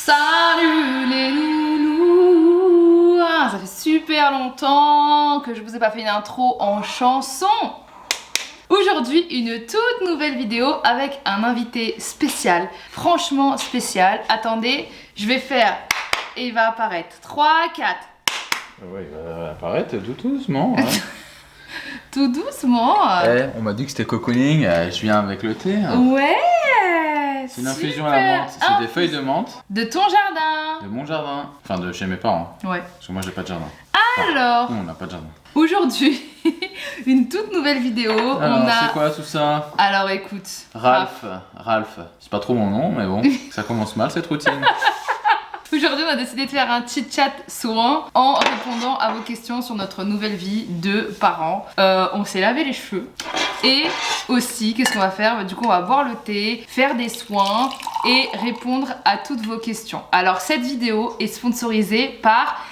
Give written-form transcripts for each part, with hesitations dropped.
Salut les loulous! Ça fait super longtemps que je vous ai pas fait une intro en chanson. Aujourd'hui, une toute nouvelle vidéo avec un invité spécial, franchement spécial. Attendez, je vais faire et il va apparaître. 3, 4. Ouais, il va apparaître tout doucement. Hein. Tout doucement. On m'a dit que c'était cocooning, je viens avec le thé. Hein. Ouais. C'est une infusion à la menthe, c'est des feuilles de menthe. De ton jardin. De mon jardin, enfin de chez mes parents. Ouais. Parce que moi j'ai pas de jardin. Alors, on n'a pas de jardin. Aujourd'hui, une toute nouvelle vidéo. Alors, c'est quoi tout ça? Alors écoute. Ralph. C'est pas trop mon nom, mais bon, ça commence mal cette routine. Aujourd'hui, on a décidé de faire un chit-chat soin en répondant à vos questions sur notre nouvelle vie de parents. On s'est lavé les cheveux. Et aussi, qu'est-ce qu'on va faire? Du coup, on va boire le thé, faire des soins et répondre à toutes vos questions. Alors, cette vidéo est sponsorisée par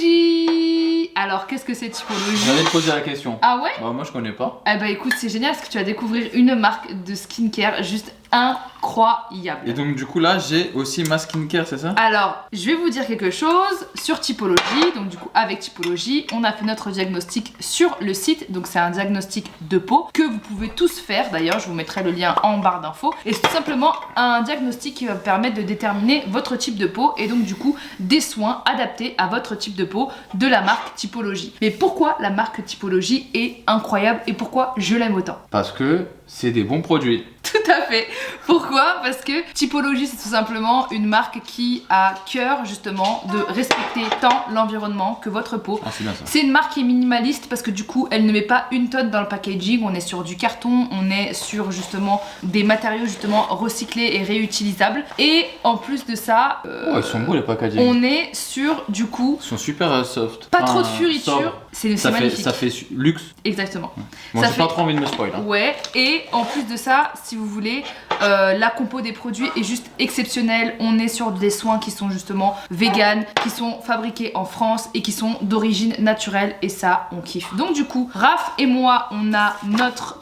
Typologie. Alors, qu'est-ce que c'est Typologie? J'allais te poser la question. Ah ouais? Bah, moi je connais pas. Eh bah écoute, c'est génial parce que tu vas découvrir une marque de skincare juste incroyable. Et donc du coup là j'ai aussi ma skincare, c'est ça? Alors, je vais vous dire quelque chose sur Typologie. Donc du coup, avec Typologie, on a fait notre diagnostic sur le site. Donc c'est un diagnostic de peau que vous pouvez tous faire. D'ailleurs, je vous mettrai le lien en barre d'infos. Et c'est tout simplement un diagnostic qui va vous permettre de déterminer votre type de peau et donc du coup des soins adaptés à votre type de peau de la marque Typologie. Mais pourquoi la marque Typologie est incroyable et pourquoi je l'aime autant? Parce que c'est des bons produits. Tout à fait. Pourquoi? Parce que Typologie, c'est tout simplement une marque qui a cœur justement de respecter tant l'environnement que votre peau. Ah, c'est bien ça. C'est une marque qui est minimaliste parce que du coup, elle ne met pas une tonne dans le packaging. On est sur du carton, on est sur justement des matériaux justement recyclés et réutilisables. Et en plus de ça, ils sont beaux les packaging. on est sur du coup Ils sont super soft. pas trop de fioritures. C'est magnifique. Ça fait luxe. Exactement. Bon, Ça j'ai fait- pas trop envie de me spoil. Hein. Ouais, et en plus de ça, si vous voulez, la compo des produits est juste exceptionnelle. On est sur des soins qui sont justement vegan, qui sont fabriqués en France et qui sont d'origine naturelle et ça, on kiffe. Donc du coup, Raph et moi, on a notre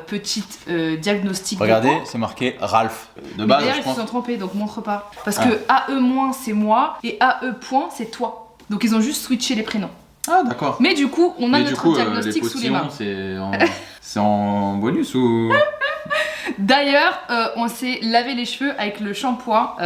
petite diagnostic. Regardez, c'est marqué Ralph. De base, D'ailleurs, je ils pense. se sont trompés, donc montre pas. Parce que AE- c'est moi et AE- c'est toi. Donc ils ont juste switché les prénoms. Ah d'accord. Mais du coup, on a Mais notre du coup, diagnostic les sous les mains. c'est en bonus ou? D'ailleurs, on s'est lavé les cheveux avec le shampoing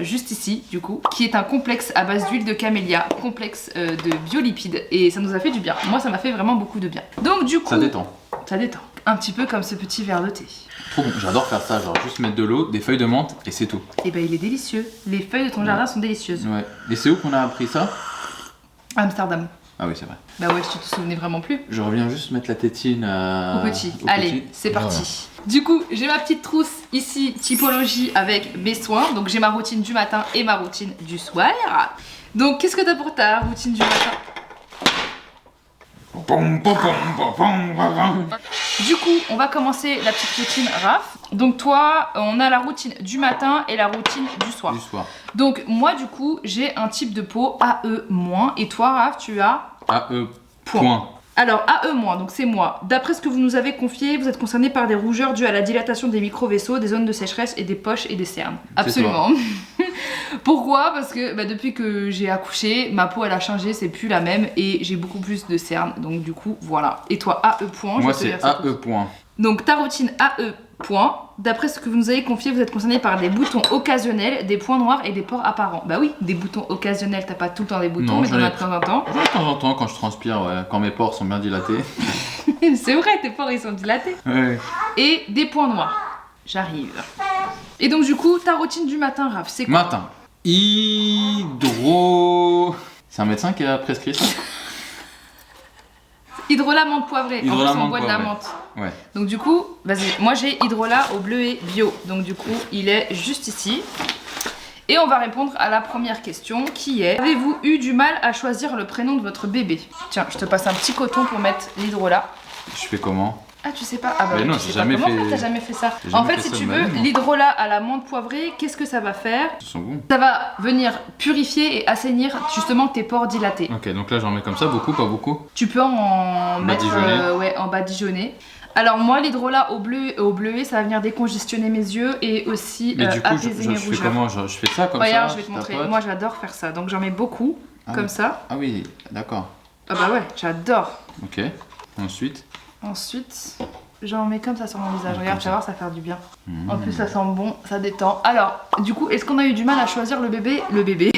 juste ici, du coup, qui est un complexe à base d'huile de camélia, complexe de biolipides, et ça nous a fait du bien. Moi, ça m'a fait vraiment beaucoup de bien. Donc du coup, Ça détend. Ça détend. Un petit peu comme ce petit verre de thé. Trop bon, j'adore faire ça, genre juste mettre de l'eau, des feuilles de menthe et c'est tout. Et ben, il est délicieux. Les feuilles de ton jardin sont délicieuses. Ouais. Et c'est où qu'on a appris ça? Amsterdam. Ah oui, c'est vrai. Bah ouais, tu te souvenais vraiment plus. Je reviens juste mettre la tétine Au petit. Allez, c'est parti. Du coup, j'ai ma petite trousse ici, Typologie, avec mes soins. Donc j'ai ma routine du matin et ma routine du soir. Donc qu'est-ce que t'as pour ta routine du matin? Du coup, on va commencer la petite routine Raph. Donc toi, on a la routine du matin et la routine du soir. Du soir. Donc moi, du coup, j'ai un type de peau AE-. Et toi, Raph, tu as AE point. Alors, AE-, donc c'est moi. D'après ce que vous nous avez confié, vous êtes concerné par des rougeurs dues à la dilatation des micro-vaisseaux, des zones de sécheresse et des poches et des cernes. Absolument. Pourquoi? Parce que depuis que j'ai accouché, ma peau elle a changé, c'est plus la même et j'ai beaucoup plus de cernes. Donc du coup, voilà. Et toi, AE-. Moi c'est AE point. Donc ta routine AE-. D'après ce que vous nous avez confié, vous êtes concerné par des boutons occasionnels, des points noirs et des pores apparents. Bah oui, des boutons occasionnels, t'as pas tout le temps des boutons, Non, mais t'en as de temps en temps. De temps en temps quand je transpire, ouais, quand mes pores sont bien dilatés. C'est vrai, tes pores ils sont dilatés. Ouais. Et des points noirs. J'arrive. Et donc du coup, ta routine du matin, Raph, c'est quoi? Matin. Hydro... C'est un médecin qui a prescrit ça? Hydrolat menthe poivrée. En Hydrolat plus, on menthe boit de la poivrée. menthe. Ouais. Donc du coup, vas-y. Moi j'ai hydrolat au bleuet bio. Donc du coup, il est juste ici. Et on va répondre à la première question qui est: avez-vous eu du mal à choisir le prénom de votre bébé? Tiens, je te passe un petit coton pour mettre l'hydrolat. Je fais comment? Ah, tu sais pas? Ah bah Mais oui, non, tu j'ai sais pas jamais comment fait- faire, t'as jamais fait ça. J'ai En jamais fait, fait si ça tu de ma veux, vie, moi. l'hydrolat à la menthe poivrée, qu'est-ce que ça va faire? Ils sont bons. Ça va venir purifier et assainir justement tes pores dilatés. Ok, donc là j'en mets comme ça, beaucoup, pas beaucoup. Tu peux en mettre Badigeonner. ouais, en badigeonner. Alors moi l'hydrolat au bleuet ça va venir décongestionner mes yeux et aussi Mais du coup, apaiser mes je fais rougeurs. comment? Je fais ça comme Regarde, ça? je vais te tapote. montrer. Moi j'adore faire ça, donc j'en mets beaucoup, Ah comme oui. ça. Ah oui, d'accord. Ah bah ouais, j'adore. Ok. Ensuite. Ensuite, j'en mets comme ça sur mon visage. Comme Regarde, tu ça. vas voir, ça va faire du bien. Mmh. En plus ça sent bon, ça détend. Alors, du coup, est-ce qu'on a eu du mal à choisir le bébé? Le bébé.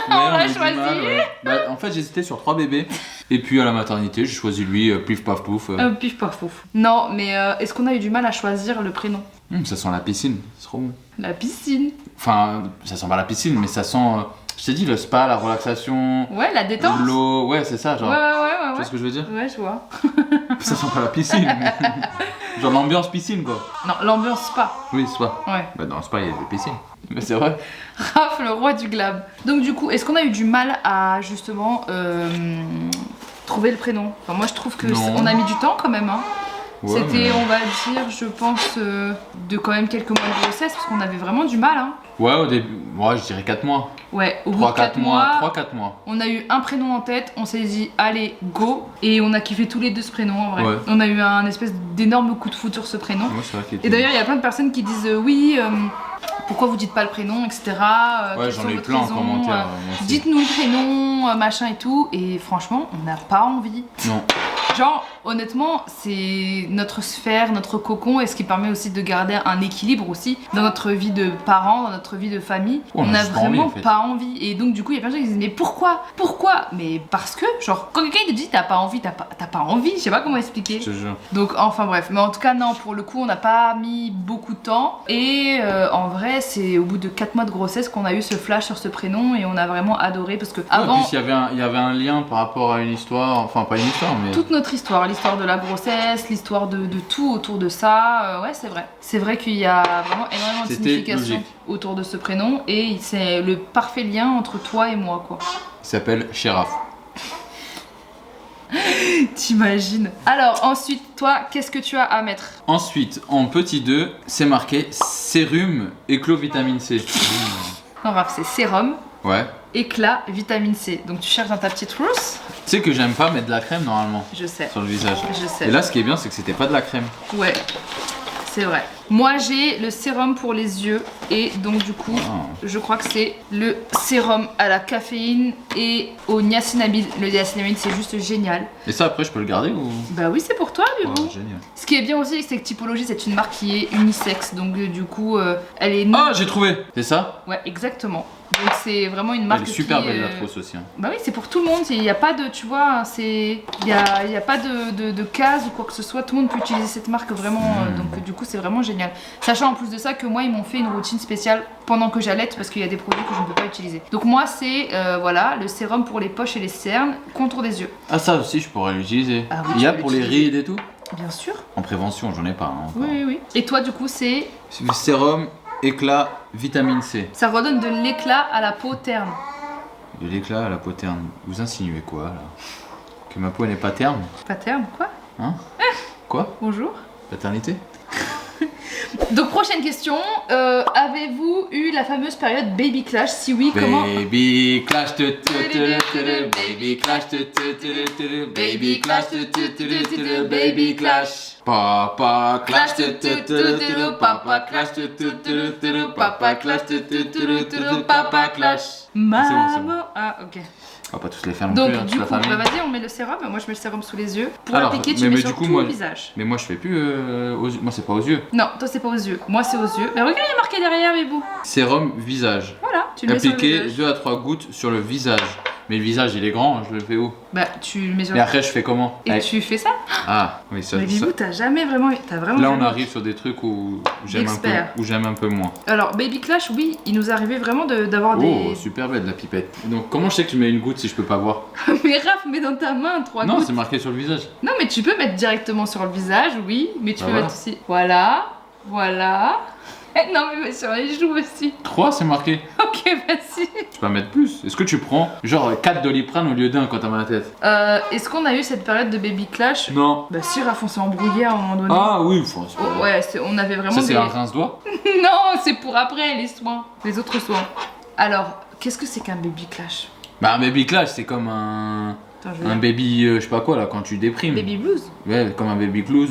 Ouais, a eu du choisi. ouais. Bah, en fait, j'hésitais sur 3 bébés. Et puis à la maternité, j'ai choisi lui, pif paf pouf. Pif paf pouf. Non, mais est-ce qu'on a eu du mal à choisir le prénom? Ça sent la piscine, c'est trop bon. La piscine. Enfin, ça sent pas la piscine, mais ça sent. Je t'ai dit, le spa, la relaxation, Ouais, la détente. l'eau. Ouais, c'est ça, genre. Ouais, Tu vois ce que je veux dire? Ouais, je vois. Ça sent pas la piscine. Genre l'ambiance piscine, quoi. Non, l'ambiance spa. Oui, spa. Ouais. Bah, dans le spa, il y a des piscines. Mais c'est vrai. Raph, le roi du glab. Donc du coup, est-ce qu'on a eu du mal à justement trouver le prénom? Enfin, moi je trouve que Non. on a mis du temps quand même. Hein. Ouais, C'était, mais- on va dire, je pense, de quand même quelques mois de grossesse parce qu'on avait vraiment du mal. Hein. Ouais, au début, ouais, je dirais 4 mois. Ouais, au bout de 3-4 4 mois. mois, 3-4 mois. on a eu un prénom en tête, on s'est dit allez, go. Et on a kiffé tous les deux ce prénom en vrai. Ouais. On a eu un espèce d'énorme coup de foudre sur ce prénom. Ouais, c'est vrai qu'il était. Et d'ailleurs, il y a plein de personnes qui disent oui, pourquoi vous dites pas le prénom, etc. Ouais, quelles j'en sont ai eu vos plein en raisons, commentaire. Moi aussi. dites-nous le prénom, machin et tout. Et franchement, on n'a pas envie. Non. Genre, honnêtement, c'est notre sphère, notre cocon, et ce qui permet aussi de garder un équilibre aussi dans notre vie de parents, dans notre vie de famille. Ouais, on a juste pas envie, vraiment en fait. pas envie. Et donc, du coup, il y a plein de gens qui disent mais pourquoi? Pourquoi? Mais parce que, genre, quand quelqu'un te dit t'as pas envie, t'as pas envie, je sais pas comment expliquer. Je te jure. Donc enfin bref, mais en tout cas non, pour le coup on n'a pas mis beaucoup de temps et en vrai c'est au bout de 4 mois de grossesse qu'on a eu ce flash sur ce prénom et on a vraiment adoré parce que Ouais, avant en plus, il y avait un lien par rapport à une histoire. Enfin, pas une histoire, mais. toute notre histoire, l'histoire de la grossesse, l'histoire de tout autour de ça, ouais c'est vrai. C'est vrai qu'il y a vraiment énormément de C'était signification logique. autour de ce prénom et c'est le parfait lien entre toi et moi quoi. Il s'appelle Shéraf. T'imagines. Alors ensuite toi qu'est-ce que tu as à mettre? Ensuite, en petit 2, c'est marqué sérum éclos vitamine C. Non Raph, c'est sérum, Ouais. éclat, vitamine C. Donc tu cherches dans ta petite rousse? Tu sais que j'aime pas mettre de la crème normalement Je sais. sur le visage. Je sais. Et là, ce qui est bien, c'est que c'était pas de la crème. Ouais, c'est vrai. Moi j'ai le sérum pour les yeux et donc du coup Ah. je crois que c'est le sérum à la caféine et au niacinamide. Le niacinamide c'est juste génial. Et ça, après, je peux le garder ou. Bah oui c'est pour toi du Ouais, coup. génial. Ce qui est bien aussi c'est que Typologie c'est une marque qui est unisexe donc du coup elle est... Ah, j'ai trouvé. C'est ça? Ouais exactement. Donc c'est vraiment une marque Elle est super qui, belle la trousse aussi. Hein. Bah oui, c'est pour tout le monde. Il n'y a pas de, tu vois, c'est, il y a pas de case ou quoi que ce soit. Tout le monde peut utiliser cette marque vraiment. Donc du coup, c'est vraiment génial. Sachant en plus de ça que moi, ils m'ont fait une routine spéciale pendant que j'allaite parce qu'il y a des produits que je ne peux pas utiliser. Donc moi, c'est voilà le sérum pour les poches et les cernes, contour des yeux. Ah, ça aussi, je pourrais l'utiliser. Ah oui, Il y tu a peux pour les l'utiliser. rides et tout? Bien sûr. En prévention, j'en ai pas. Hein, encore. Oui, oui, oui. Et toi, du coup, c'est, Sérum éclat vitamine C. ça redonne de l'éclat à la peau terne. De l'éclat à la peau terne. Vous insinuez quoi là? Que ma peau n'est pas terne? Pas terne, quoi? Hein? Quoi? Bonjour. Paternité? Donc prochaine question, avez-vous eu la fameuse période baby clash? Si oui, comment? Baby clash, baby clash, baby clash, baby clash. Papa clash, papa clash, papa clash, papa clash. Maman. Ah ok. On va pas tous les faire non plus, Donc hein, du toute la coup, bah famille. vas-y on met le sérum, moi je mets le sérum sous les yeux. Pour Alors, l'appliquer tu mais mets du sur coup, tout moi- le visage. Mais moi je fais plus aux yeux. Moi c'est pas aux yeux. Non, toi c'est pas aux yeux, moi c'est aux yeux. Mais regarde il y a marqué derrière mes bouts. Sérum visage. Voilà, tu le mets sur le Appliquer visage. 2 à 3 gouttes sur le visage. Mais le visage il est grand, je le fais où? Bah tu le mets sur Et le après je fais comment? Et tu fais ça? Ah oui, ça, Mais ça. Bibou t'as vraiment Là on jamais- arrive sur des trucs où j'aime un peu, D'expert. où j'aime un peu moins. Alors baby clash oui, il nous arrivait vraiment d'avoir des... Oh super belle la pipette. Donc comment je sais que tu mets une goutte si je peux pas voir? Mais Raph, mets dans ta main 3 Non, gouttes. c'est marqué sur le visage. Non, mais tu peux mettre directement sur le visage, oui, mais tu Bah peux voilà. mettre aussi. Voilà, voilà. Eh, non, mais mets sur les joues aussi. 3 c'est marqué. Ok, vas-y. Tu peux en mettre plus. Est-ce que tu prends genre 4 Doliprane au lieu d'un quand t'as mal à la tête? Est-ce qu'on a eu cette période de baby clash? Non. Bah si, Raph, on s'est embrouillé à un moment donné. Ah oui, faut. Oh, ouais, on avait vraiment Ça c'est des... un rince-doigt? Non, c'est pour après, les soins. Les autres soins. Alors, qu'est-ce que c'est qu'un baby clash? Bah un baby clash c'est comme un... Attends, je vais Un voir. baby, je sais pas quoi là, quand tu déprimes. Baby blues. Ouais, comme un baby blues,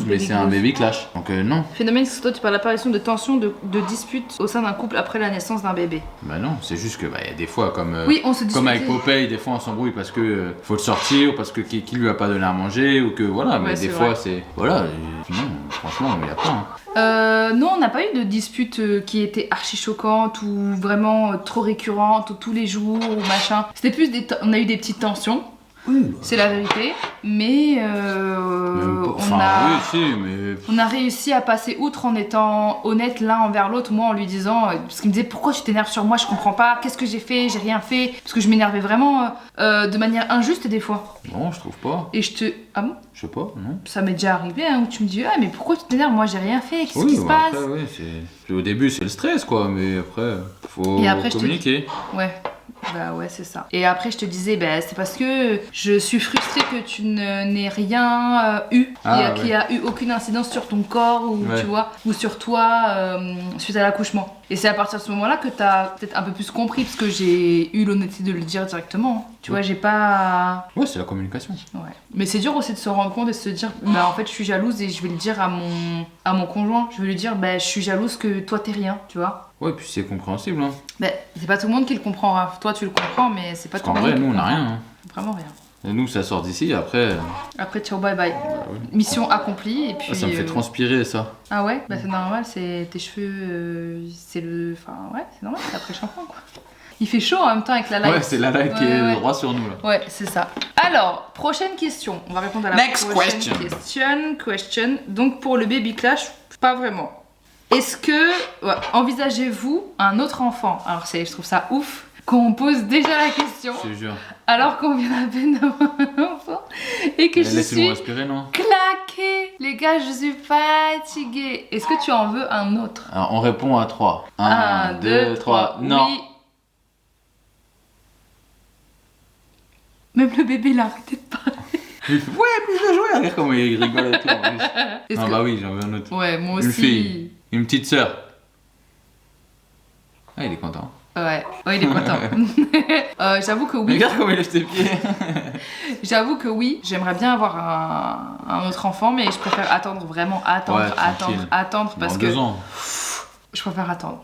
mais c'est un blues. baby clash. Donc non. Phénomène c'est toi, tu parles de l'apparition de tensions, de disputes au sein d'un couple après la naissance d'un bébé. Bah non, c'est juste que y a des fois comme Oui, on se dispute. comme avec Popeye, des fois on s'embrouille parce que faut le sortir, ou parce que qui lui a pas donné à manger, ou que voilà, mais Ouais, des c'est fois vrai. c'est voilà, et non, franchement, il y a pas. Hein. Non, on n'a pas eu de dispute qui était archi choquante ou vraiment trop récurrente ou tous les jours ou machin. C'était plus on a eu des petites tensions, Oui. c'est la vérité, mais Oui, si, mais on a réussi à passer outre en étant honnête l'un envers l'autre, moi en lui disant, parce qu'il me disait pourquoi tu t'énerves sur moi, je comprends pas, qu'est-ce que j'ai fait, j'ai rien fait, parce que je m'énervais vraiment de manière injuste des fois. non, je trouve pas. Et ah bon, Je sais pas, non. ça m'est déjà arrivé où tu me dis, ah mais pourquoi tu t'énerves, moi j'ai rien fait, qu'est-ce Oui, qui se passe? après, oui, c'est au début c'est le stress quoi, mais après faut Et après, communiquer. Ouais. Bah ouais, c'est ça. Et après, je te disais, bah, c'est parce que je suis frustrée que tu n'aies rien eu, qu'il y a eu aucune incidence sur ton corps ou Ouais. tu vois, ou sur toi suite à l'accouchement. Et c'est à partir de ce moment-là que t'as peut-être un peu plus compris, parce que j'ai eu l'honnêteté de le dire directement. Tu vois, j'ai pas. Ouais, c'est la communication. Ouais. Mais c'est dur aussi de se rendre compte et de se dire, bah en fait, je suis jalouse et je vais le dire à mon conjoint. Je vais lui dire, bah je suis jalouse que toi t'es rien, tu vois. Ouais, puis c'est compréhensible. Hein. Bah, c'est pas tout le monde qui le comprendra. Toi, tu le comprends, mais c'est pas Parce tout qu'en le monde vrai, qui nous le on a comprend. rien. Hein. Vraiment rien. Et nous, ça sort d'ici, après. Après, ciao, bye bye. Oui. Mission accomplie, et puis... Ça me fait transpirer ça. Ah ouais? Bah c'est normal, c'est tes cheveux... c'est le... Enfin, ouais, c'est normal, c'est après le shampoing, quoi. Il fait chaud en même temps avec la light. Ouais, c'est la light qui est Ouais. droit sur nous là. Ouais, c'est ça. Alors, prochaine question. On va répondre à la Next prochaine question. Donc, pour le baby clash, pas vraiment. Est-ce que... ouais, envisagez-vous un autre enfant? Alors, je trouve ça ouf qu'on pose déjà la question, Je te jure. alors qu'on vient à peine d'avoir un enfant, et que je Laissez-nous suis... respirer, non? claqué. Les gars, je suis fatiguée. Est-ce que tu en veux un autre? Alors, on répond à 3. 1, 2, 3. Non. Oui. Même le bébé, il a arrêté de parler. Il fait, ouais, plus de jouer. Regarde comment il rigole et tout. en plus. Est-ce Ah que- bah oui, j'en veux un autre. Ouais, moi Une aussi. fille. Une petite sœur. Ah, il est content. Ouais, il est content. J'avoue que oui. Regarde comment il lève ses pieds. J'avoue que oui. J'aimerais bien avoir un autre enfant, mais je préfère attendre, vraiment attendre, Ouais, tranquille. attendre, Dans parce 2 que ans. je préfère attendre.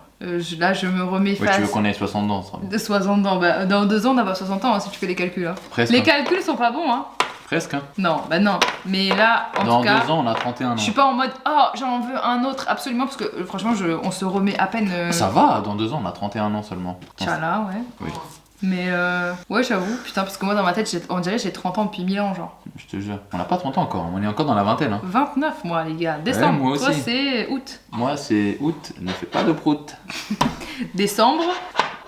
Là, je me remets Ouais, face. tu veux qu'on ait 60 ans, ça. De 60 ans. Bah, dans 2 ans, on va 60 ans, hein, si tu fais les calculs. Hein. Presque. Les Hein. calculs sont pas bons, hein. Presque, hein. Non, bah non. Mais là, en Dans tout cas, 2 ans, on a 31 ans. je suis pas en mode oh j'en veux un autre absolument parce que franchement on se remet à peine. Ça va, dans 2 ans, on a 31 ans seulement. Tchala, ouais. Oui. Mais ouais, j'avoue, putain, parce que moi dans ma tête, on dirait que j'ai 30 ans depuis 1000 ans, genre. Je te jure. On n'a pas 30 ans encore, on est encore dans la vingtaine. Hein. 29, moi, les gars. Décembre. moi Toi, aussi. c'est août. Moi, c'est août, ne fais pas de prout. Décembre.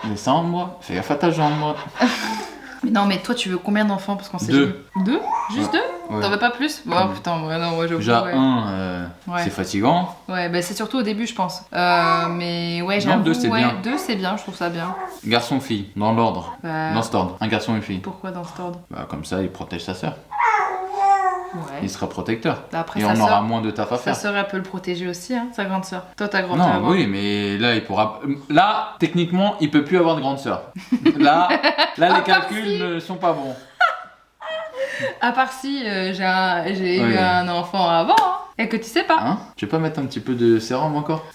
Décembre, fais gaffe à ta jambe. Mais non, mais toi, tu veux combien d'enfants? Parce qu'on sait 2. jamais. 2? Juste 2? Ouais. T'en veux pas plus? Bon, putain, ouais, non, moi, j'avoue. Déjà, ouais. 1, Ouais. c'est fatigant. Ouais, bah c'est surtout au début, je pense. Mais ouais, Non, j'avoue. 2, c'est ouais, bien. 2, c'est bien, je trouve ça bien. Garçon-fille, dans l'ordre. Bah, Dans cet ordre. Un garçon et une fille. pourquoi dans cet ordre? Bah, comme ça, il protège sa sœur. Ouais. Il sera protecteur. Après, Et sa on sœur- aura moins de taf à Sa faire. sœur, elle peut le protéger aussi, hein, sa grande sœur. Toi, ta grande Non, sœur. oui, mais là, il pourra. Là, techniquement, il peut plus avoir de grande sœur. Là, les calculs ne sont pas bons. À part si j'ai eu Oui. un enfant avant, hein, et que tu sais pas. Hein? Tu veux pas mettre un petit peu de sérum encore?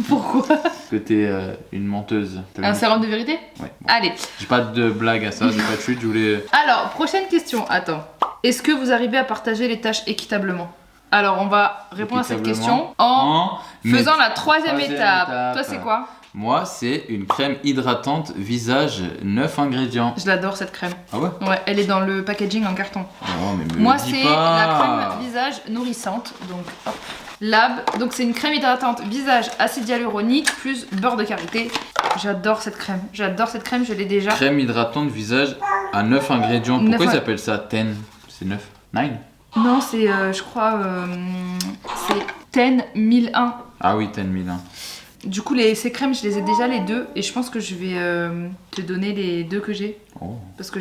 Pourquoi? Parce que t'es une menteuse. T'as Un vu? sérum de vérité? Ouais. Bon. Allez. J'ai pas de blague à ça, j'ai pas de chute, je voulais. Alors, prochaine question. Attends. Est-ce que vous arrivez à partager les tâches équitablement? Alors, on va répondre à cette question en faisant la troisième étape. Toi, c'est quoi? Moi, c'est une crème hydratante visage 9 ingrédients. Je l'adore cette crème. Ah ouais? Ouais, elle est dans le packaging en carton. Oh, mais me Moi, le dis c'est pas. la crème visage nourrissante. Donc, hop. Lab. Donc, c'est une crème hydratante visage acide hyaluronique plus beurre de karité. J'adore cette crème. J'adore cette crème, je l'ai déjà. Crème hydratante visage à 9 ingrédients. Pourquoi 9 ils appellent ça 10? C'est 9? 9? Non, c'est, je crois, c'est 10 1001. Ah oui, 10 001. Du coup, ces crèmes, je les ai déjà les deux. Et je pense que je vais te donner les deux que j'ai. Oh. Parce que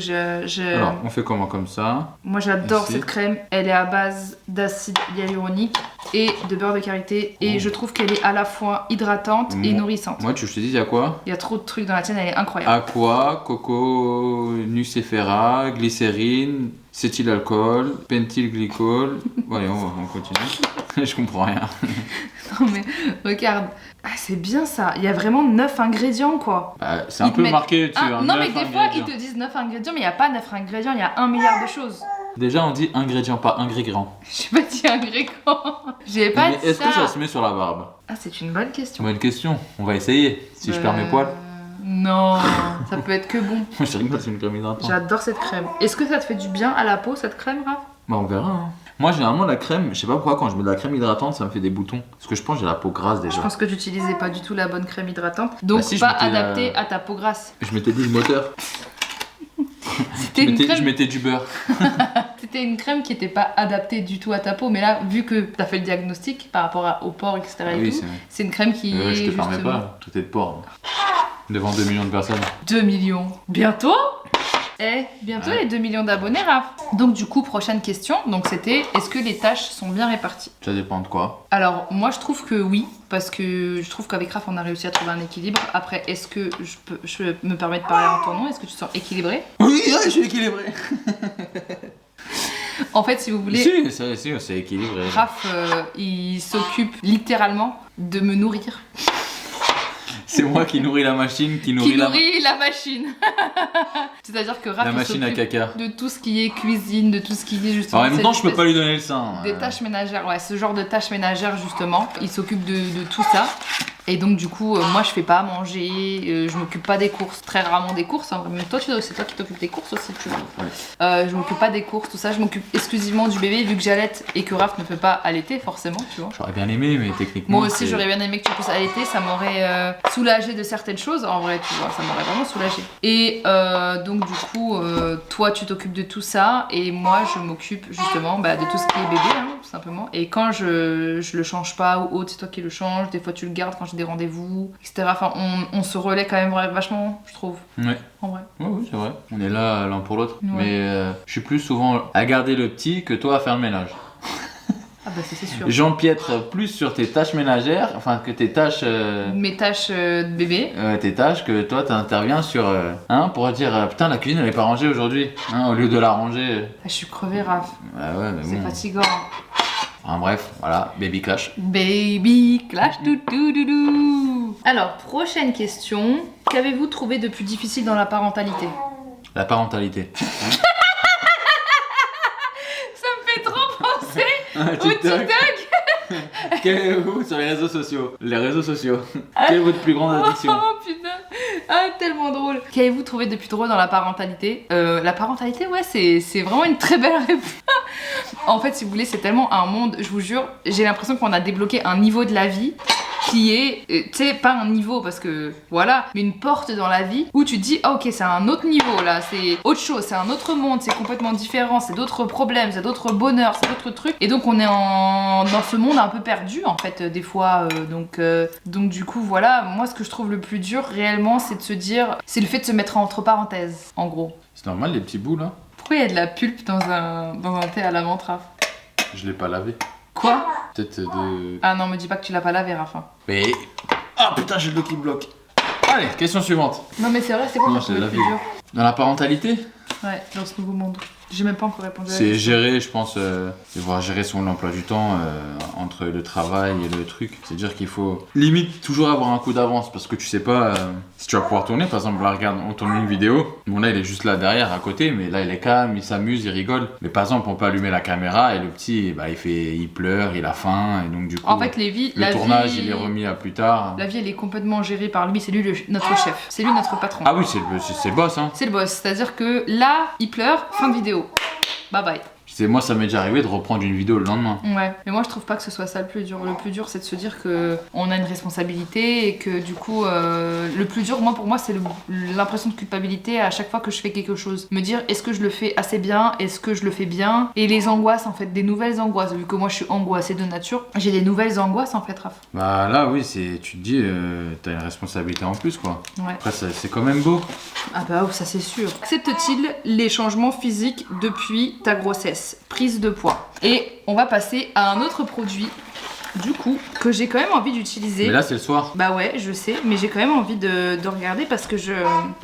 Alors, on fait comment comme ça? moi, j'adore Ici. cette crème. Elle est à base d'acide hyaluronique. et de beurre de karité. Et je trouve qu'elle est à la fois hydratante et nourrissante. Moi, je te dis, il y a quoi? Il y a trop de trucs dans la tienne, elle est incroyable. Aqua, coco, nucifera, glycérine, cétylalcool, pentylglycol. Allez, on continue. Je comprends rien. Non mais regarde, ah, c'est bien ça. Il y a vraiment 9 ingrédients quoi. Bah, c'est un peu marqué dessus. Non mais des fois ils te disent 9 ingrédients mais il n'y a pas 9 ingrédients, il y a 1 milliard de choses. Déjà on dit ingrédients, pas ingrédients. J'ai pas dit ingrédients. J'ai pas dit ça. Est-ce que ça se met sur la barbe? Ah c'est une bonne question. Bonne question, on va essayer. Si je perds mes poils. Non, ça peut être que bon. Moi je dirais que c'est une crème hydratante. J'adore cette crème. Est-ce que ça te fait du bien à la peau cette crème, Raph? Bah on verra. Hein. Moi généralement la crème, je sais pas pourquoi quand je mets de la crème hydratante ça me fait des boutons. Parce que je pense que j'ai la peau grasse déjà. Je pense que tu n'utilisais pas du tout la bonne crème hydratante. Donc si, pas adaptée à ta peau grasse. Je m'étais dit le moteur. Je mettais du beurre. C'était une crème qui n'était pas adaptée du tout à ta peau. Mais là, vu que tu as fait le diagnostic par rapport aux pores, etc. Oui, c'est une crème qui est je te permets pas, traité de porc. Devant 2 millions de personnes. 2 millions. Bientôt? Bientôt les 2 millions d'abonnés, Raph. Donc du coup, prochaine question. Donc c'était, est-ce que les tâches sont bien réparties? Ça dépend de quoi. Alors moi je trouve que oui, parce que je trouve qu'avec Raph on a réussi à trouver un équilibre. Après, est-ce que je me permets de parler en ton nom? Est-ce que tu te sens équilibré? Oui, je suis équilibré. En fait, si vous voulez... Si, c'est équilibré. Raph, il s'occupe littéralement de me nourrir. C'est moi qui nourris la machine, qui nourrit la machine. C'est-à-dire que Raph, la machine à caca. De tout ce qui est cuisine, de tout ce qui est justement... En même temps, je peux pas lui donner le sein. Des tâches ménagères, ouais, ce genre de tâches ménagères justement. Il s'occupe de tout ça. Et donc du coup, moi je fais pas à manger, je m'occupe pas des courses, très rarement des courses. Hein. Même toi, c'est toi qui t'occupes des courses aussi, tu vois. Ouais. Je m'occupe pas des courses, tout ça. Je m'occupe exclusivement du bébé vu que j'allaite et que Raph ne peut pas allaiter forcément, tu vois. J'aurais bien aimé, mais techniquement. Moi aussi, j'aurais bien aimé que tu puisses allaiter. Ça m'aurait soulagé de certaines choses. En vrai, tu vois, ça m'aurait vraiment soulagé. Et donc du coup, toi tu t'occupes de tout ça et moi je m'occupe justement de tout ce qui est bébé, hein, tout simplement. Et quand je le change pas ou autre, c'est toi qui le changes. Des fois tu le gardes quand j'ai des rendez-vous, etc. Enfin, on se relaie quand même vachement, je trouve. Ouais. En vrai. Oui, c'est vrai. On est là l'un pour l'autre. Ouais. Mais je suis plus souvent à garder le petit que toi à faire le ménage. Ah bah c'est sûr. J'empiètre plus sur tes tâches ménagères, enfin que tes tâches... Mes tâches de bébé. Tes tâches que toi t'interviens sur... pour dire putain la cuisine elle est pas rangée aujourd'hui, au lieu de la ranger. Je suis crevée, Raph. Ouais, mais c'est bon. fatigant. Enfin bref, voilà, baby clash. Baby clash, doudou. Alors, prochaine question. Qu'avez-vous trouvé de plus difficile dans la parentalité? La parentalité. Au TikTok. Qu'avez-vous sur les réseaux sociaux? Les réseaux sociaux. Quelle est votre plus grande addiction? Oh putain. Ah, tellement drôle. Qu'avez-vous trouvé de plus drôle dans la parentalité? La parentalité, ouais, c'est vraiment une très belle réponse. En fait, si vous voulez, c'est tellement un monde, je vous jure, j'ai l'impression qu'on a débloqué un niveau de la vie qui est, tu sais, pas un niveau parce que voilà, mais une porte dans la vie où tu te dis, ah, ok, c'est un autre niveau là, c'est autre chose, c'est un autre monde, c'est complètement différent, c'est d'autres problèmes, c'est d'autres bonheurs, c'est d'autres trucs. Et donc on est dans ce monde un peu perdu en fait, des fois. Donc du coup, voilà, moi ce que je trouve le plus dur réellement, c'est de se dire, c'est le fait de se mettre entre parenthèses, en gros. C'est normal les petits bouts là? Pourquoi il y a de la pulpe dans un thé à la menthe, Raph? Je l'ai pas lavé. Quoi? Peut-être de... Ah non, me dis pas que tu l'as pas lavé, Raph. Mais... Ah putain, j'ai le dos qui bloque. Allez, question suivante. Non mais c'est vrai, c'est quoi Non, le plus lavé. dur? Dans la parentalité? Ouais, dans ce nouveau monde. J'ai même pas encore répondu à la C'est question. gérer, je pense, devoir gérer son emploi du temps entre le travail et le truc. C'est-à-dire qu'il faut limite toujours avoir un coup d'avance parce que tu sais pas si tu vas pouvoir tourner. Par exemple, là, regarde, on tourne une vidéo. Bon, là, il est juste là derrière, à côté, mais là, il est calme, il s'amuse, il rigole. Mais par exemple, on peut allumer la caméra et le petit, il pleure, il a faim, et donc du coup, En fait, le tournage, il est remis à plus tard. La vie, elle est complètement gérée par lui. C'est lui notre chef. C'est lui notre patron. Ah oui, c'est le boss, hein. C'est le boss. C'est-à-dire que là, il pleure, fin de vidéo. Bye bye. Moi, ça m'est déjà arrivé de reprendre une vidéo le lendemain. Ouais, mais moi je trouve pas que ce soit ça le plus dur. Le plus dur, c'est de se dire que on a une responsabilité et que du coup, le plus dur, pour moi, c'est l'impression de culpabilité à chaque fois que je fais quelque chose. Me dire, est-ce que je le fais assez bien? Est-ce que je le fais bien? Et les angoisses, en fait, des nouvelles angoisses. Vu que moi, je suis angoissée de nature, j'ai des nouvelles angoisses, en fait, Raph. Bah là, oui, tu te dis, t'as une responsabilité en plus, quoi. Ouais. Après, c'est quand même beau. Ah bah, ça c'est sûr. Accepte-t-il les changements physiques depuis ta grossesse? grossesse, prise de poids. Et on va passer à un autre produit, du coup, que j'ai quand même envie d'utiliser. Mais là, c'est le soir. Bah ouais, je sais, mais j'ai quand même envie de regarder parce que je...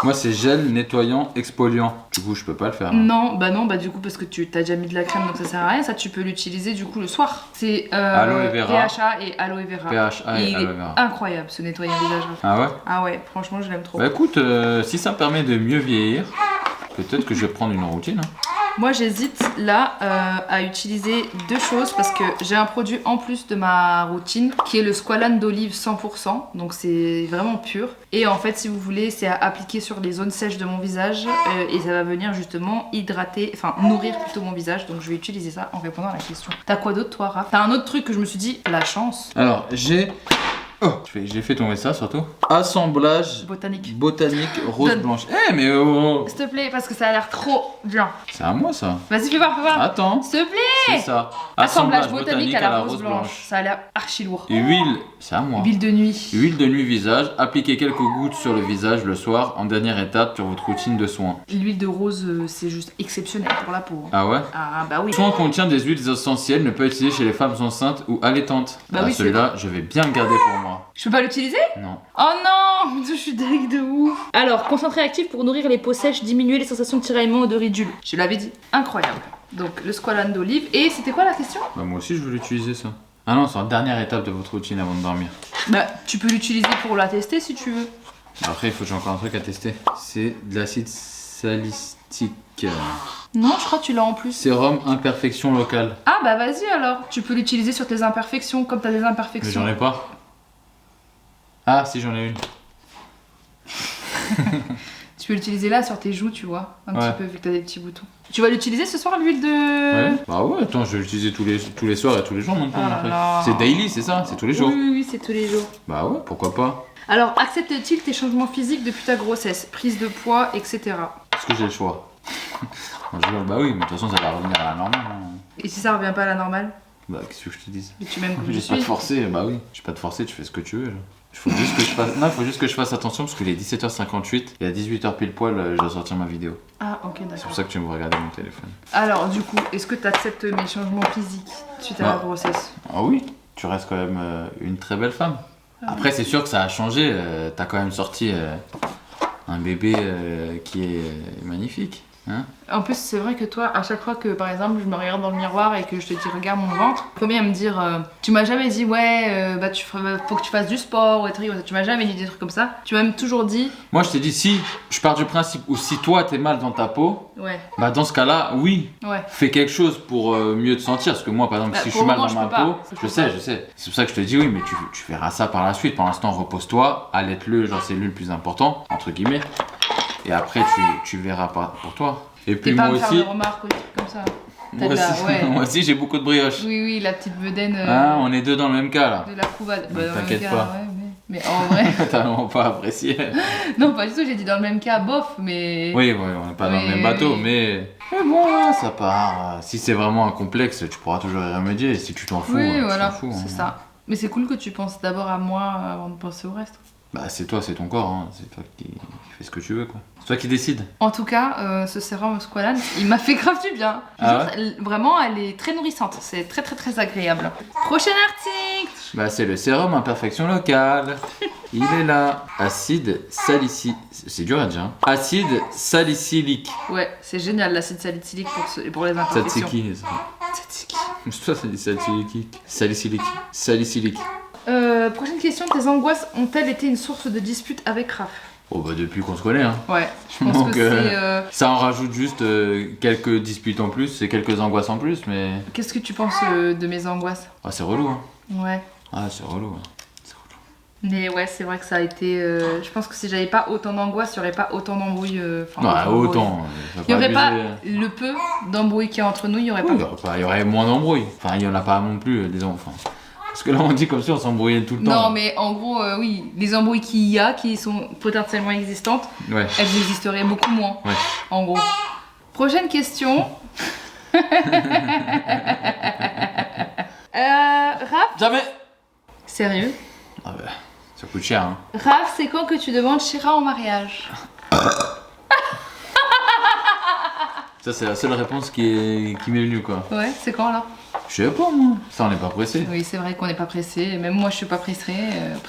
Moi, c'est gel nettoyant exfoliant. Du coup, je peux pas le faire. Non, bah du coup, parce que tu t'as déjà mis de la crème, donc ça sert à rien. Ça, tu peux l'utiliser du coup le soir. C'est Aloe vera. PHA et aloe vera. PHA et il aloe est vera. incroyable ce nettoyant visage. Ah ouais? Ah ouais, franchement, je l'aime trop. Bah écoute, si ça me permet de mieux vieillir, peut-être que je vais prendre une routine. Hein. Moi, j'hésite là à utiliser deux choses parce que j'ai un produit en plus de ma routine qui est le squalane d'olive 100%, donc c'est vraiment pur. Et en fait, si vous voulez, c'est à appliquer sur les zones sèches de mon visage et ça va venir justement hydrater, enfin nourrir plutôt mon visage. Donc je vais utiliser ça en répondant à la question. T'as quoi d'autre toi, Raph? T'as un autre truc que je me suis dit, la chance. Alors, j'ai fait tomber ça surtout. Assemblage Botanique. rose Donne. blanche. Eh mais oh, S'il te plaît, parce que ça a l'air trop bien. c'est à moi ça. Vas-y, fais voir, fais voir. Attends, S'il te plaît. c'est ça. Assemblage botanique à la rose blanche. Ça a l'air archi lourd. Huile, c'est à moi. Huile de nuit. Huile de nuit visage, appliquez quelques gouttes sur le visage le soir en dernière étape sur votre routine de soins. L'huile de rose, c'est juste exceptionnel pour la peau. Ah ouais? Ah bah oui. Le soin contient des huiles essentielles, ne peut être utilisé chez les femmes enceintes ou allaitantes. Bah Ah, oui, celui-là, je vais bien le garder pour moi. Je peux pas l'utiliser? Non. Oh non, je suis dingue de ouf. Alors, concentré actif pour nourrir les peaux sèches, diminuer les sensations de tiraillement et de ridule. Je l'avais dit. Incroyable. Donc, le squalane d'olive. Et c'était quoi la question? Bah moi aussi je veux l'utiliser ça. Ah non, c'est la dernière étape de votre routine avant de dormir. Bah, tu peux l'utiliser pour la tester si tu veux. Après, il faut que j'ai encore un truc à tester. C'est de l'acide salicylique. Non, je crois que tu l'as en plus. Sérum imperfection locale. Ah bah vas-y alors. Tu peux l'utiliser sur tes imperfections, comme t'as des Mais imperfections. j'en ai pas. Ah si, j'en ai une. Tu peux l'utiliser là sur tes joues, tu vois. Un Ouais. petit peu, vu que t'as des petits boutons. Tu vas l'utiliser ce soir, l'huile de... Ouais. Bah ouais, attends, je vais l'utiliser tous les soirs et tous les jours maintenant. Oh là après. là. C'est daily, c'est ça? C'est tous les jours. Oui, c'est tous les jours. Bah ouais, pourquoi pas? Alors, accepte-t-il tes changements physiques depuis ta grossesse, prise de poids, etc. Est-ce que j'ai le choix? Moi, je dis, bah oui, mais de toute façon ça va revenir à la normale. Hein. Et si ça revient pas à la normale? Bah qu'est-ce que je te dis? Mais tu m'aimes comme Je je vais pas te suis. forcer, bah oui. Je vais pas te forcer, tu fais ce que tu veux. Là. Il faut juste que je fasse... Non, il faut juste que je fasse attention parce qu'il est 17h58 et à 18h pile poil, je dois sortir ma vidéo. Ah, ok, C'est d'accord. pour ça que tu me regarder mon téléphone. Alors, du coup, est-ce que tu acceptes mes changements physiques suite à la Ah. grossesse? Ah oui, tu restes quand même une très belle femme. Après, c'est sûr que ça a changé. T'as quand même sorti un bébé qui est magnifique. Hein? En plus, c'est vrai que toi, à chaque fois que, par exemple, je me regarde dans le miroir et que je te dis regarde mon ventre, faut bien me dire, tu m'as jamais dit ouais, bah faut que tu fasses du sport ou des trucs comme ça. Tu m'as jamais dit des trucs comme ça. Tu m'as même toujours dit Moi, je t'ai dit, si je pars du principe où si toi t'es mal dans ta peau, ouais, bah dans ce cas-là, oui, ouais. fais quelque chose pour mieux te sentir. Parce que moi, par exemple, Bah, si je pour suis mal le dans moment, ma je peux peau, pas. Je je peux sais, pas. je sais. C'est pour ça que je te dis oui, mais tu verras ça par la suite. Pour l'instant, repose-toi, allaite-le, genre c'est lui le plus important, entre guillemets. Et après, tu verras pas pour toi. Et puis T'es pas moi à me faire aussi, des remarques ou des trucs comme ça. moi T'as de la- aussi, ouais. moi aussi, j'ai beaucoup de brioche. Oui, la petite bedaine Ah, on est deux dans le même cas là. de la couvade. Bah, dans le même T'inquiète cas, pas. ouais, mais en vrai. T'as vraiment pas apprécié. Non, pas du tout, j'ai dit dans le même cas, bof, mais. Oui, on n'est pas dans le Oui, même bateau, oui. mais bon, là, ça part. Si c'est vraiment un complexe, tu pourras toujours y remédier. Et si tu t'en fous, Oui, tu voilà, t'en fous. c'est Hein. ça. Mais c'est cool que tu penses d'abord à moi avant de penser au reste. Bah, c'est toi, c'est ton corps. Hein. C'est toi qui fais ce que tu veux, quoi. C'est toi qui décides. En tout cas, ce sérum squalane, il m'a fait grave du bien. Je Ah jure, vraiment, elle est très nourrissante. C'est très très très agréable. Prochain article. Bah, c'est le sérum imperfection locale. Il est là. Acide salicylique. C'est dur à dire. Hein. Acide salicylique. Ouais, c'est génial l'acide salicylique pour les imperfections. Tzatziki. Tzatziki. C'est toi, ça dit salicylique. Salicylique. Salicylique. Prochaine question, tes angoisses ont-elles été une source de dispute avec Raph? Oh, bah, depuis qu'on se connaît, hein. Ouais, je pense Donc, que c'est... ça en rajoute juste quelques disputes en plus et quelques angoisses en plus, mais. Qu'est-ce que tu penses de mes angoisses? Ah, c'est relou, hein. Ouais. Ah, c'est relou. Hein. Mais ouais, c'est vrai que ça a été... je pense que si j'avais pas autant d'angoisse, il y aurait pas autant d'embrouilles. Ouais, autant. Il y aurait pas le peu d'embrouilles qu'il y a entre nous, il y aurait Oui, pas... il y aurait moins d'embrouilles. Enfin, il y en a pas non plus, des enfants. Parce que là, on dit comme si on s'embrouillait tout le temps. Non, là. mais en gros, oui, les embrouilles qu'il y a, qui sont potentiellement existantes, Ouais. elles existeraient beaucoup moins, Ouais. en gros. Prochaine question. Raph, Jamais. sérieux? Ah bah, ça coûte cher, hein. Raph, c'est quand que tu demandes Shira en mariage? Ça, c'est la seule réponse qui m'est venue, quoi. Ouais, c'est quand alors? Je sais pas, moi. Ça, on n'est pas pressé. Oui, c'est vrai qu'on n'est pas pressé. Même moi, je suis pas pressée.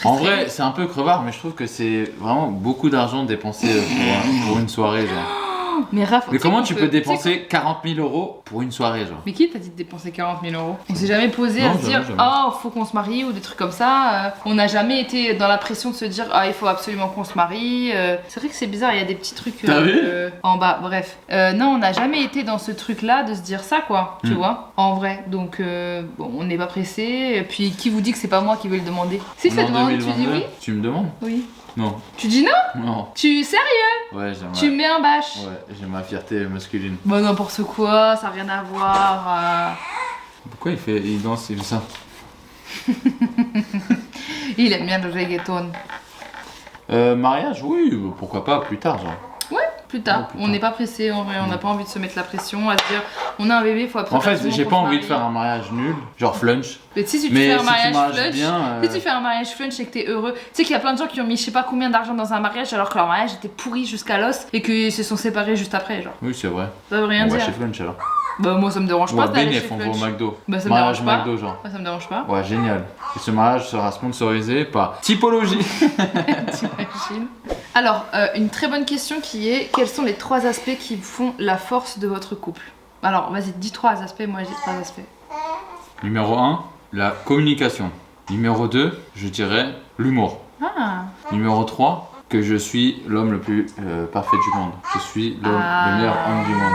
En vrai, c'est un peu crevard, mais je trouve que c'est vraiment beaucoup d'argent dépensé pour une soirée, genre. Mais Raph, Mais comment tu peux tu sais dépenser 40 000 euros pour une soirée, genre? Mais qui t'a dit de dépenser 40 000 euros? On s'est jamais posé Non, à se dire jamais. oh faut qu'on se marie ou des trucs comme ça. On n'a jamais été dans la pression de se dire ah il faut absolument qu'on se marie. C'est vrai que c'est bizarre, il y a des petits trucs T'as vu en bas. Bref, non on n'a jamais été dans ce truc là de se dire ça quoi, tu vois, en vrai. Donc bon, on n'est pas pressé. Puis qui vous dit que c'est pas moi qui vais le demander? Si tu On est te en demandes, tu dis 2022. oui. Tu me demandes? Oui. Non. Tu dis non? Non. Tu sérieux? Ouais, Tu mets un bâche? Ouais, j'ai ma fierté masculine. Bon n'importe quoi, ça n'a rien à voir. Pourquoi il danse, il fait ça? Il aime bien le reggaeton. Mariage, oui, pourquoi pas, plus tard, genre. Plus tard. Ouais, plus On tard. n'est pas pressé en vrai, on n'a pas envie de se mettre la pression à se dire on a un bébé, faut En absolument. fait, j'ai pas envie de faire un mariage nul, genre flunch. Mais si tu Mais fais un si tu mariage mariages flunch, bien, si tu fais un mariage flunch et que t'es heureux, tu sais qu'il y a plein de gens qui ont mis je sais pas combien d'argent dans un mariage alors que leur mariage était pourri jusqu'à l'os et qu'ils se sont séparés juste après, genre. Oui, c'est vrai. Ça veut rien On va dire. chez flunch alors. Bah moi ça me dérange Ou pas à d'aller chez BNF, on va au flunch. McDo. Bah ça me Mariage dérange pas. McDo, genre. Moi ça me dérange pas. Ouais, génial. Et ce mariage sera sponsorisé par Typologie. T'imagines. Alors, une très bonne question qui est quels sont les 3 aspects qui font la force de votre couple? Alors, vas-y, dis 3 aspects, moi je dis 3 aspects. Numéro 1, la communication. Numéro 2, je dirais l'humour. Ah, Numéro 3, que je suis l'homme le plus parfait du monde. Je suis le meilleur homme du monde.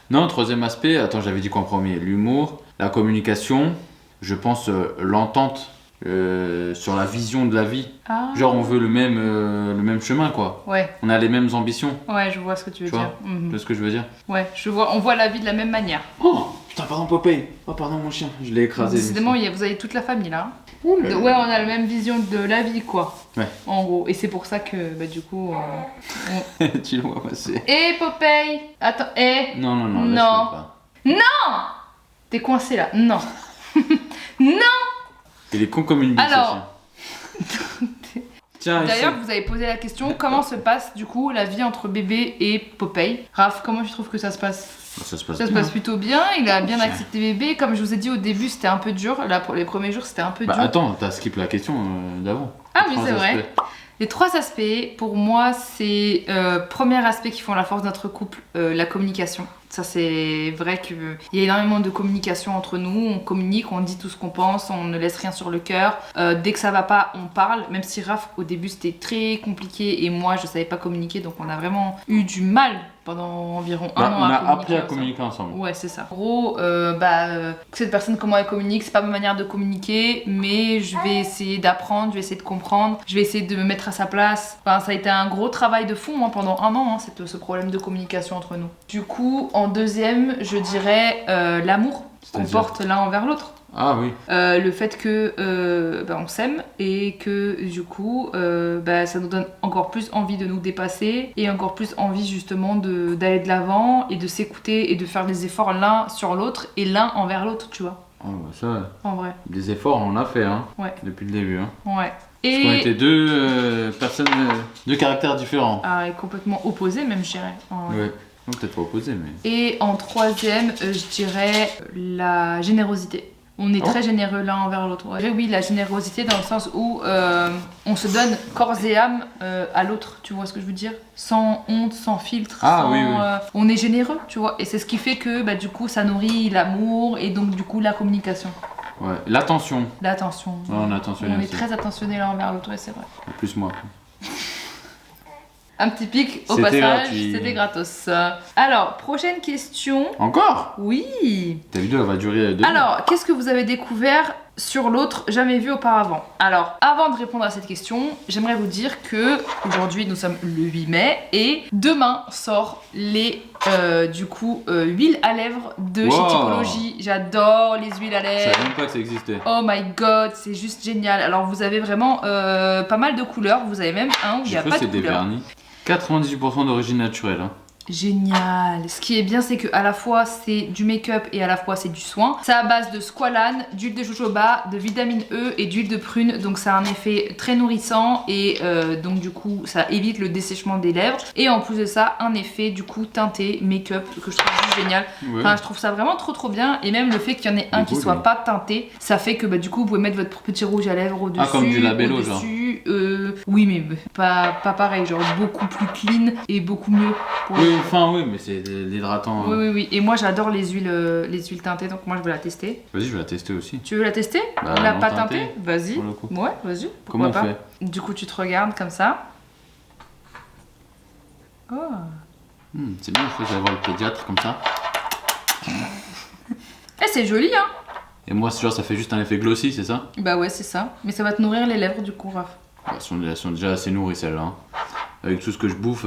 Non, troisième aspect, attends, j'avais dit quoi en premier? L'humour, la communication, je pense l'entente sur la vision de la vie. ah. Genre on veut le même chemin quoi. Ouais, On a les mêmes ambitions. ouais, je vois ce que tu veux Tu vois, dire. Mhm. Tu vois ce que je veux dire? Ouais, je vois, on voit la vie de la même manière. Oh putain, pardon Popeye. Oh pardon mon chien, je l'ai écrasé. Décidément, vous avez toute la famille là. Ouh là là. Ouais, on a la même vision de la vie quoi. Ouais. En gros, et c'est pour ça que bah, du coup. Tu le vois passer. Eh Popeye! Attends, eh! Non, non, non, Non. laisse-le pas. T'es coincé là. Non! Non! Il est con comme une bite. Alors. ce chien. Tiens, D'ailleurs, essaie. vous avez posé la question comment se passe du coup la vie entre bébé et Popeye? Raph, comment tu trouves que ça se passe? Ça se passe Ça se bien. passe plutôt bien, il a bien Ok. accepté bébé. Comme je vous ai dit au début, c'était un peu dur. Là, pour les premiers jours, c'était un peu Bah dur. attends, t'as skip la question d'avant. Ah oui, Trois c'est vrai. aspects. Les 3 aspects, pour moi, c'est premier aspect qui font la force de notre couple, la communication. Ça, c'est vrai qu'il y a énormément de communication entre nous. On communique, on dit tout ce qu'on pense, on ne laisse rien sur le cœur. Dès que ça va pas, on parle. Même si Raph, au début, c'était très compliqué et moi, je savais pas communiquer. Donc, on a vraiment eu du mal pendant environ un an On a à communiquer appris à ensemble. communiquer ensemble. Ouais, c'est ça. En gros, cette personne, comment elle communique, c'est pas ma manière de communiquer, mais je vais essayer d'apprendre, je vais essayer de comprendre, je vais essayer de me mettre à sa place. Enfin, ça a été un gros travail de fond pendant un an, ce problème de communication entre nous. Du coup, en deuxième, je dirais l'amour qu'on C'est-à-dire porte l'un envers l'autre. Ah oui. Le fait que on s'aime et que du coup ça nous donne encore plus envie de nous dépasser et encore plus envie justement d'aller de l'avant et de s'écouter et de faire des efforts l'un sur l'autre et l'un envers l'autre, tu vois, Oh, bah, ça, en vrai. des efforts on en a fait hein. Ouais. Depuis le début. Hein. Ouais. Parce qu'on Et était deux personnes, deux caractères différents. et complètement opposés même, je dirais. En vrai. Ouais. Non, peut-être pas opposés, mais. Et en troisième, je dirais la générosité. On est très généreux l'un envers l'autre. Ouais. Oui, la générosité dans le sens où on se donne corps et âme à l'autre, tu vois ce que je veux dire? Sans honte, sans filtre, sans, Oui, oui. on est généreux, tu vois. Et c'est ce qui fait que du coup ça nourrit l'amour et donc du coup la communication. Ouais. L'attention. L'attention. Ouais, on est attentionné On est aussi. très attentionnés l'un envers l'autre, ouais, c'est vrai. Plus moi. Un petit pic au C'était passage, gratuit. c'était gratos. Alors, prochaine question. Encore? Oui. Ta vidéo elle va durer 2 Alors, qu'est-ce que vous avez découvert sur l'autre jamais vu auparavant? Alors, avant de répondre à cette question, j'aimerais vous dire que aujourd'hui nous sommes le 8 mai et demain sort les huiles à lèvres de chez Wow. Typologie. J'adore les huiles à Je lèvres. savais même pas que ça existait. Oh my god, c'est juste génial. Alors vous avez vraiment pas mal de couleurs, vous avez même un où il n'y J'ai a cru pas que de c'était des couleurs. vernis. 98% d'origine naturelle. Hein. Génial. Ce qui est bien, c'est que à la fois c'est du make-up et à la fois c'est du soin. C'est à base de squalane, d'huile de jojoba, de vitamine E et d'huile de prune. Donc ça a un effet très nourrissant et donc du coup ça évite le dessèchement des lèvres. Et en plus de ça, un effet du coup teinté make-up que je trouve juste génial. Ouais. Enfin, je trouve ça vraiment trop bien. Et même le fait qu'il y en ait un qui soit pas teinté, ça fait que bah du coup vous pouvez mettre votre petit rouge à lèvres au-dessus. Ah, comme du labello genre. Oui, mais pas pareil, genre beaucoup plus clean et beaucoup mieux. Pour Oui, enfin oui, mais c'est l'hydratant. Oui. Et moi j'adore les huiles teintées, donc moi je veux la tester. Vas-y, je vais la tester aussi. Tu veux la tester? Bah, La non pas teintée, teintée? Vas-y. pour le coup. Ouais, vas-y. Comment Pourquoi on pas? fait? Du coup, tu te regardes comme ça. Oh. C'est bien, il faut aller voir le pédiatre comme ça. Eh, c'est joli, hein? Et moi, genre, ça fait juste un effet glossy, c'est ça? Bah ouais, c'est ça. Mais ça va te nourrir les lèvres du coup, Raph. Elles sont déjà assez nourries celles-là. Hein. Avec tout ce que je bouffe.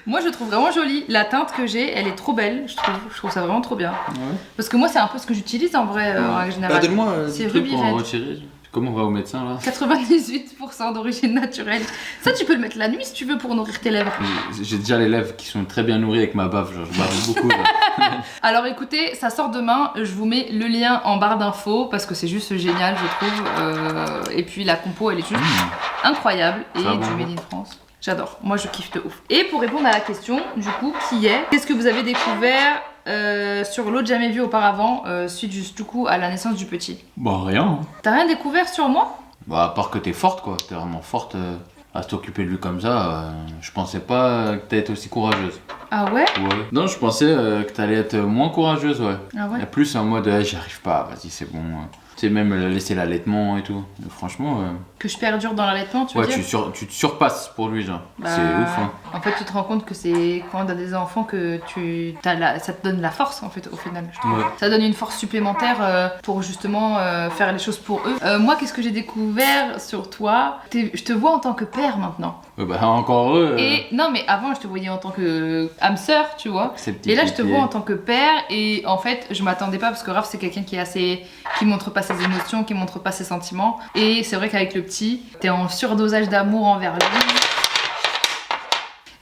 Moi, je trouve vraiment jolie. La teinte que j'ai, elle est trop belle, je trouve. Je trouve ça vraiment trop bien. Ouais. Parce que moi, c'est un peu ce que j'utilise en vrai, en règle générale. Bah, donne-moi C'est le truc Ruby pour en Red. retirer. Comment on va au médecin là? 98% d'origine naturelle. Ça, tu peux le mettre la nuit si tu veux pour nourrir tes lèvres. J'ai déjà les lèvres qui sont très bien nourries avec ma baffe, genre je bave beaucoup. Là. Alors écoutez, ça sort demain, je vous mets le lien en barre d'infos parce que c'est juste génial, je trouve. Et puis la compo, elle est juste incroyable et Ça va, du bon. Made in France. J'adore, moi je kiffe de ouf. Et pour répondre à la question, du coup, qui est, qu'est-ce que vous avez découvert sur l'autre jamais vu auparavant, suite du coup à la naissance du petit? Bah rien. Hein. T'as rien découvert sur moi? Bah à part que t'es forte quoi, t'es vraiment forte à t'occuper de lui comme ça. Je pensais pas que t'allais être aussi courageuse. Ah ouais? Ouais. Non, je pensais que t'allais être moins courageuse, ouais. Ah ouais? Et plus en mode j'y arrive pas, vas-y c'est bon. Tu sais, même laisser l'allaitement et tout. Et franchement, Que je perdure dans l'allaitement, tu veux ouais, dire? tu te surpasses pour lui, genre. Bah, C'est ouf, hein. En fait, tu te rends compte que c'est quand t'as des enfants que ça te donne la force en fait au final. Je trouve. Ouais. Ça donne une force supplémentaire pour justement faire les choses pour eux. Moi, qu'est-ce que j'ai découvert sur toi? Je te vois en tant que père maintenant. Ouais, bah encore heureux. Et non, mais avant, je te voyais en tant que âme sœur, tu vois. Et là, je te vois en tant que père. Et en fait, je m'attendais pas parce que Raph, c'est quelqu'un qui montre pas ses émotions, qui montre pas ses sentiments. Et c'est vrai qu'avec le petit, t'es en surdosage d'amour envers lui.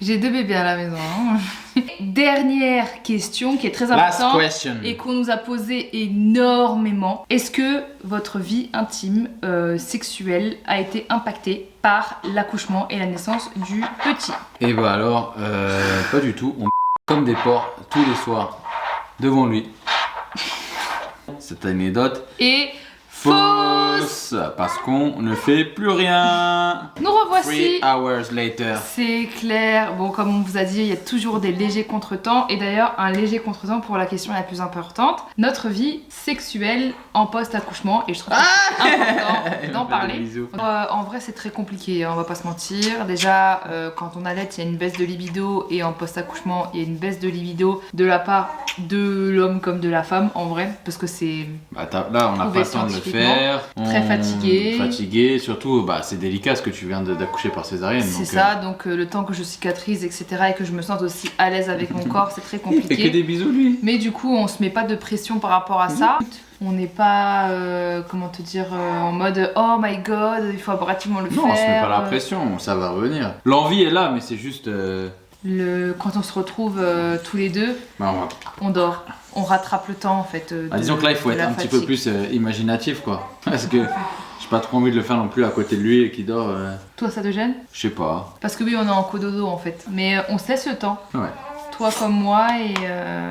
J'ai 2 bébés à la maison. Hein. Dernière question qui est très Last importante question. et qu'on nous a posé énormément. Est-ce que votre vie intime sexuelle a été impactée par l'accouchement et la naissance du petit? Et bah alors, pas du tout. On comme des porcs tous les soirs devant lui. Cette anecdote Et fausse. parce qu'on ne fait plus rien. Nous revoici. 3 hours later. C'est clair. Bon, comme on vous a dit, il y a toujours des légers contretemps. Et d'ailleurs, un léger contretemps pour la question la plus importante. Notre vie sexuelle en post-accouchement. Et je trouve que c'est important d'en parler. En vrai, c'est très compliqué, hein, on va pas se mentir. Déjà, quand on allait, il y a une baisse de libido. Et en post-accouchement, il y a une baisse de libido de la part de l'homme comme de la femme, en vrai. Parce que c'est... Bah, là, on n'a pas le temps de le faire. Très fatigué. Fatigué, surtout, bah, c'est délicat ce que tu viens d'accoucher par césarienne. C'est ça, donc le temps que je cicatrise, etc. et que je me sente aussi à l'aise avec mon corps, c'est très Il fait que compliqué. des bisous, lui. Mais du coup, on se met pas de pression par rapport à ça. On n'est pas, comment te dire, en mode oh my god, il faut impérativement le faire. Non, on se met pas la pression, ça va revenir. L'envie est là, mais c'est juste. Quand on se retrouve tous les deux, Bah, on dort. On rattrape le temps en fait. disons que là, il faut de être la un petit peu fatigue. plus imaginatif, quoi. Parce que j'ai pas trop envie de le faire non plus à côté de lui et qu'il dort. Toi, ça te gêne? Je sais pas. Parce que oui, on est en cododo en fait. Mais on se laisse le temps. Ouais. Toi comme moi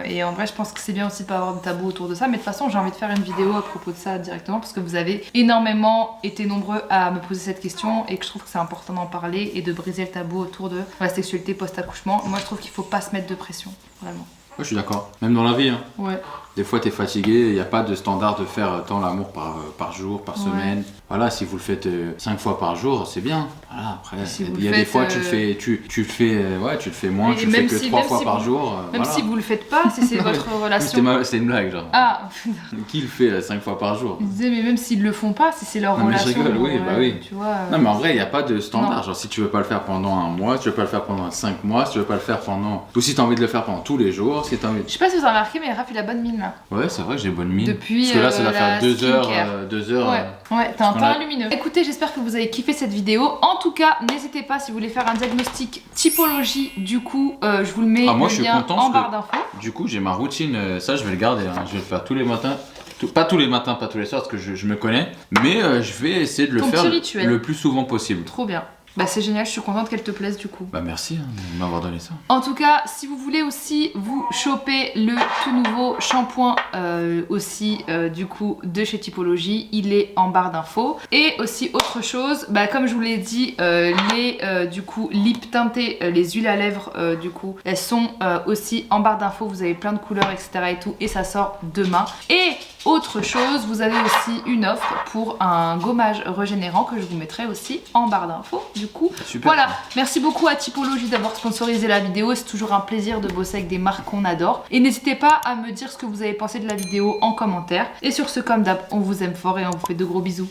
et en vrai je pense que c'est bien aussi de pas avoir de tabou autour de ça, mais de toute façon j'ai envie de faire une vidéo à propos de ça directement parce que vous avez énormément été nombreux à me poser cette question et que je trouve que c'est important d'en parler et de briser le tabou autour de la sexualité post-accouchement. Moi je trouve qu'il faut pas se mettre de pression, vraiment. Ouais, je suis d'accord. Même dans la vie, hein. Ouais. Des fois, t'es fatigué, il n'y a pas de standard de faire tant l'amour par jour, par Ouais. semaine. Voilà, si vous le faites 5 fois par jour, c'est bien. Voilà, après, si vous il y a le des faites, fois, tu le fais moins, Et tu le même fais que si- 3 même fois si par vous- jour. Même voilà. si vous le faites pas, si c'est votre relation. C'était une blague, genre. Ah, Qui le fait 5 fois par jour? je disais mais même s'ils le font pas, si c'est leur Non, mais je relation. rigole, oui, bah oui. Tu vois. Non, mais en vrai, il n'y a pas de standard. Non. Genre, si tu veux pas le faire pendant un mois, tu veux pas le faire pendant 5 mois, si tu veux pas le faire pendant. Ou si tu as envie de le faire pendant tous les jours, voir ce que t'as envie. Je sais pas si vous avez remarqué, mais Raph il a bonne mine là. Ouais, c'est vrai que j'ai bonne mine. Depuis, parce que là, ça va la faire 2 heures. skincare. 2 heures. Ouais, t'as un qu'on teint a- lumineux. Écoutez, j'espère que vous avez kiffé cette vidéo. En tout cas, n'hésitez pas si vous voulez faire un diagnostic typologie. Du coup, je vous le mets Ah, moi, le je suis lien content en parce barre que- d'infos. Du coup, j'ai ma routine. Ça, je vais le garder. Hein. Je vais le faire tous les matins. Pas tous les matins, pas tous les soirs, parce que je me connais. Mais je vais essayer de le Ton faire petit rituel. le plus souvent possible. Trop bien. Bah c'est génial, je suis contente qu'elle te plaise du coup. Bah, merci hein, de m'avoir donné ça. En tout cas, si vous voulez aussi vous choper le tout nouveau shampoing aussi du coup de chez Typologie, il est en barre d'infos. Et aussi autre chose, bah, comme je vous l'ai dit, les du coup lip teintés, les huiles à lèvres du coup, elles sont aussi en barre d'infos. Vous avez plein de couleurs etc et tout, et ça sort demain. Et autre chose, vous avez aussi une offre pour un gommage régénérant que je vous mettrai aussi en barre d'infos. Du coup, Super. voilà. Merci beaucoup à Typologie d'avoir sponsorisé la vidéo. C'est toujours un plaisir de bosser avec des marques qu'on adore. Et n'hésitez pas à me dire ce que vous avez pensé de la vidéo en commentaire. Et sur ce, comme d'hab, on vous aime fort et on vous fait de gros bisous.